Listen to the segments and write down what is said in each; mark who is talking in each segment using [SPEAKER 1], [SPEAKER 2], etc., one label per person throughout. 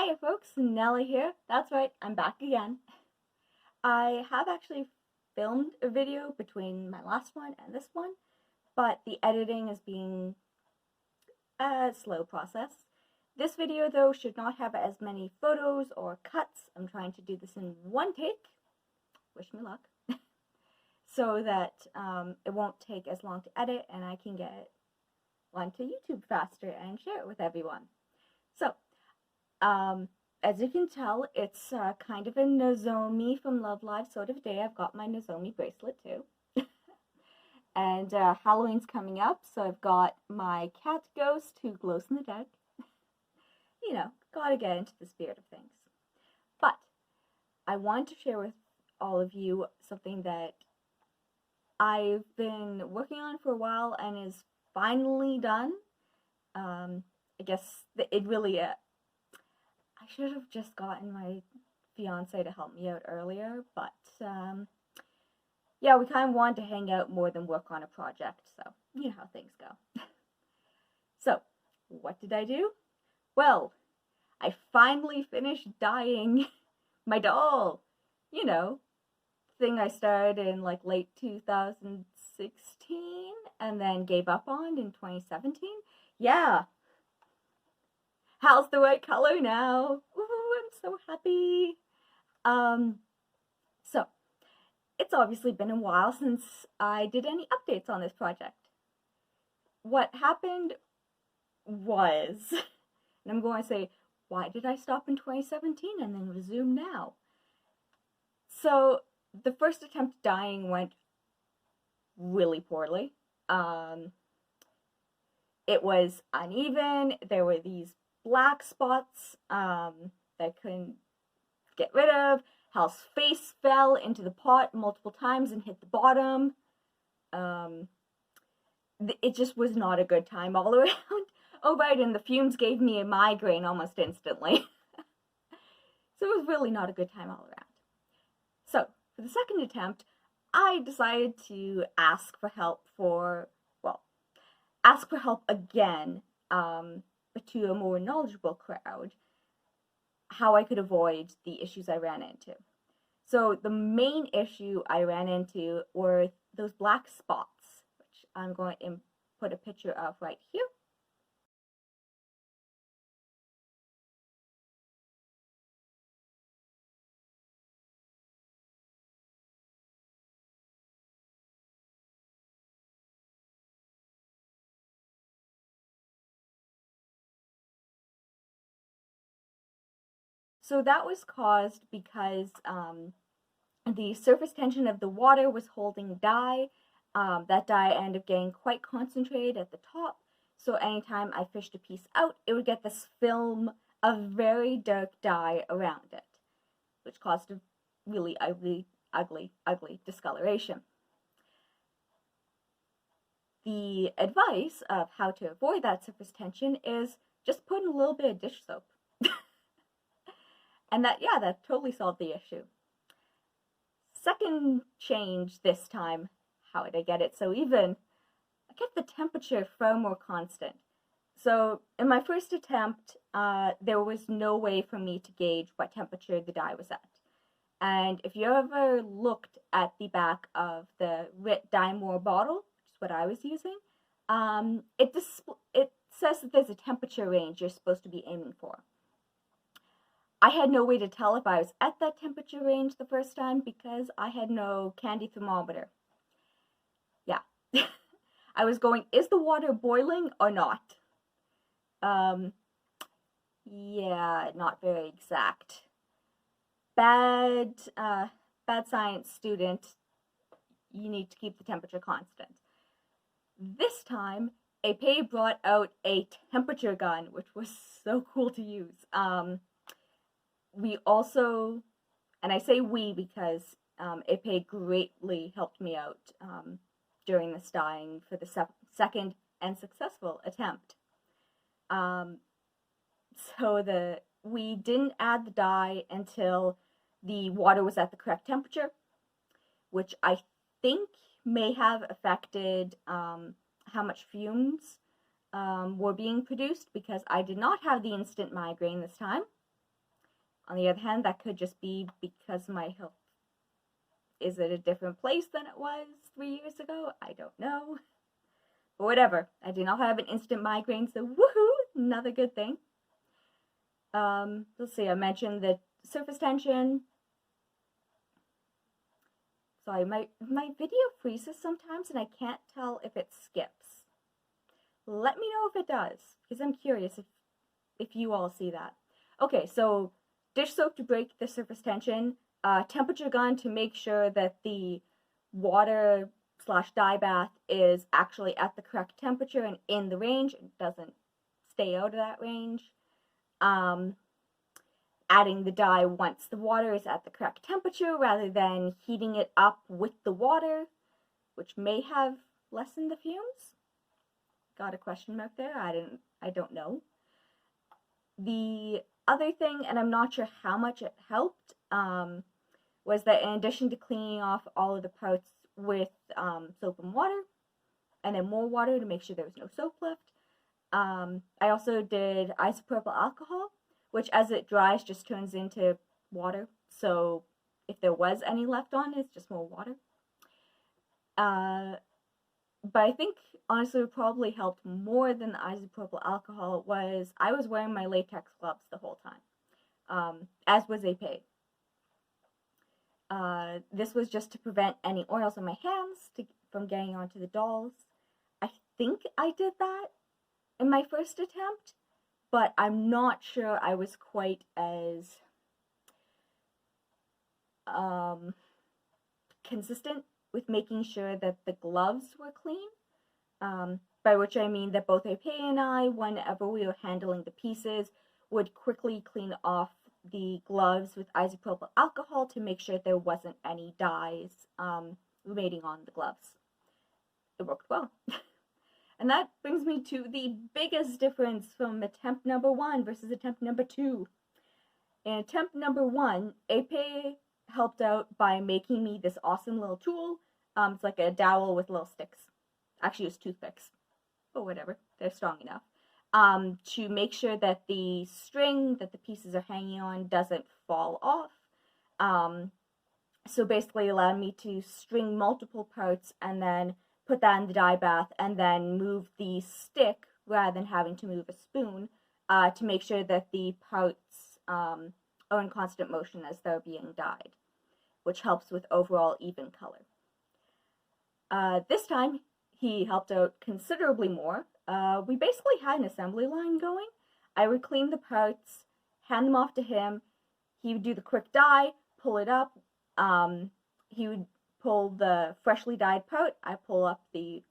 [SPEAKER 1] Hiya folks, Nella here. That's right, I'm back again. I have actually filmed a video between my last one and this one, but the editing is being a slow process. This video though should not have as many photos or cuts. I'm trying to do this in one take, wish me luck, so that it won't take as long to edit and I can get one to YouTube faster and share it with everyone. So, as you can tell, it's kind of a Nozomi from Love Live sort of day. I've got my Nozomi bracelet too. And Halloween's coming up, so I've got my cat ghost who glows in the dark. You know, gotta get into the spirit of things. But I want to share with all of you something that I've been working on for a while and is finally done. I guess it really I should have just gotten my fiance to help me out earlier, but yeah, we kind of wanted to hang out more than work on a project, so you know how things go. So, what did I do? Well, I finally finished dyeing my doll. You know, thing I started in like late 2016 and then gave up on in 2017. Yeah. How's the right color now? Ooh, I'm so happy. So, it's obviously been a while since I did any updates on this project. What happened was, and I'm going to say, why did I stop in 2017 and then resume now? So, the first attempt at dyeing went really poorly. It was uneven. There were these black spots that I couldn't get rid of. Hal's face fell into the pot multiple times and hit the bottom. It just was not a good time all around. Oh right, and the fumes gave me a migraine almost instantly. So it was really not a good time all around. So, for the second attempt, I decided to ask for help again, but to a more knowledgeable crowd, how I could avoid the issues I ran into. So the main issue I ran into were those black spots, which I'm going to put a picture of right here. So that was caused because the surface tension of the water was holding dye. That dye ended up getting quite concentrated at the top. So anytime I fished a piece out, it would get this film of very dark dye around it, which caused a really ugly discoloration. The advice of how to avoid that surface tension is just put in a little bit of dish soap. And that totally solved the issue. Second change this time, how did I get it so even? I kept the temperature far more constant. So in my first attempt, there was no way for me to gauge what temperature the dye was at. And if you ever looked at the back of the Rit Dye More bottle, which is what I was using, it says that there's a temperature range you're supposed to be aiming for. I had no way to tell if I was at that temperature range the first time because I had no candy thermometer. Yeah. I was going, is the water boiling or not? Yeah, not very exact. Bad science student, you need to keep the temperature constant. This time, Epei brought out a temperature gun, which was so cool to use. We also, and I say we because Epei greatly helped me out during this dyeing for the second and successful attempt. So we didn't add the dye until the water was at the correct temperature, which I think may have affected how much fumes were being produced because I did not have the instant migraine this time. On the other hand, that could just be because my health is at a different place than it was 3 years ago. I don't know. But whatever. I do not have an instant migraine, so woohoo! Another good thing. Let's see, I mentioned the surface tension. Sorry, my video freezes sometimes and I can't tell if it skips. Let me know if it does, because I'm curious if you all see that. Okay, so dish soap to break the surface tension, temperature gun to make sure that the water / dye bath is actually at the correct temperature and in the range, it doesn't stay out of that range. Adding the dye once the water is at the correct temperature rather than heating it up with the water, which may have lessened the fumes. Got a question mark there. I don't know. The other thing, and I'm not sure how much it helped, was that in addition to cleaning off all of the parts with soap and water, and then more water to make sure there was no soap left, I also did isopropyl alcohol, which as it dries just turns into water. So if there was any left on, it's just more water. But I think honestly what probably helped more than the isopropyl alcohol was I was wearing my latex gloves the whole time, as was Epee. This was just to prevent any oils on my hands from getting onto the dolls. I think I did that in my first attempt, but I'm not sure I was quite as consistent with making sure that the gloves were clean, by which I mean that both Epee and I, whenever we were handling the pieces, would quickly clean off the gloves with isopropyl alcohol to make sure there wasn't any dyes remaining on the gloves. It worked well. And that brings me to the biggest difference from attempt number 1 versus attempt number 2. In attempt number 1, Epee helped out by making me this awesome little tool. It's like a dowel with little sticks. Actually, it was toothpicks. But whatever, they're strong enough. To make sure that the string that the pieces are hanging on doesn't fall off. So basically allowed me to string multiple parts and then put that in the dye bath and then move the stick rather than having to move a spoon to make sure that the parts are in constant motion as they're being dyed, which helps with overall even color. This time, he helped out considerably more. We basically had an assembly line going. I would clean the parts, hand them off to him. He would do the quick dye, pull it up. He would pull the freshly dyed part. I pull up the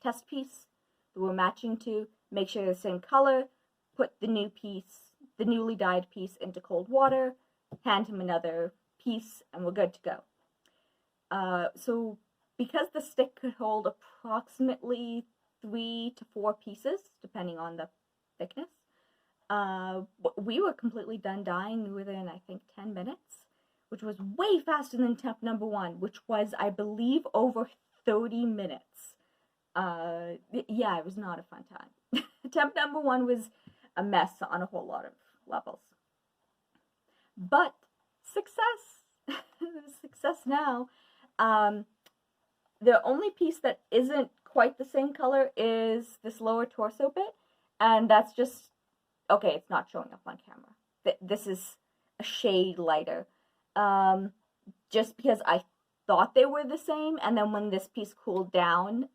[SPEAKER 1] test piece that we're matching to, make sure they're the same color, put the new piece, the newly dyed piece into cold water, hand him another piece, and we're good to go. So because the stick could hold approximately 3 to 4 pieces, depending on the thickness, we were completely done dyeing within, I think, 10 minutes, which was way faster than attempt number 1, which was, I believe, over 30 minutes. Yeah, it was not a fun time. Attempt number 1 was a mess on a whole lot of levels. But success! Success now. The only piece that isn't quite the same color is this lower torso bit, and that's just, okay, it's not showing up on camera. This is a shade lighter. Just because I thought they were the same, and then when this piece cooled down,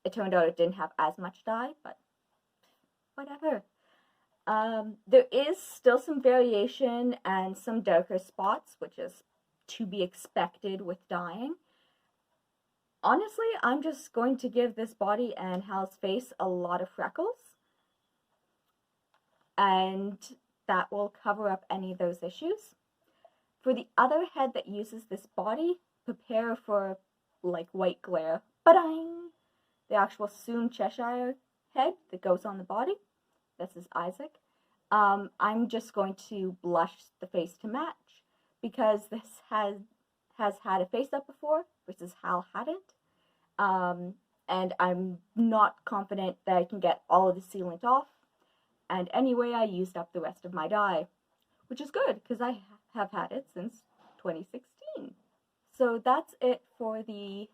[SPEAKER 1] it turned out it didn't have as much dye, but whatever. There is still some variation and some darker spots, which is to be expected with dyeing. Honestly, I'm just going to give this body and Hal's face a lot of freckles, and that will cover up any of those issues. For the other head that uses this body, prepare for like white glare. Ba-dang! The actual Soon Cheshire head that goes on the body. This is Isaac. I'm just going to blush the face to match because this has had a face up before versus Hal hadn't. And I'm not confident that I can get all of the sealant off. And anyway, I used up the rest of my dye. which is good because I have had it since 2016. So that's it for the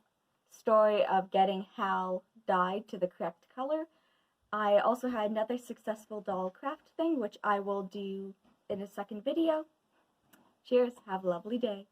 [SPEAKER 1] story of getting Hal dyed to the correct color. I also had another successful doll craft thing, which I will do in a second video. Cheers, have a lovely day.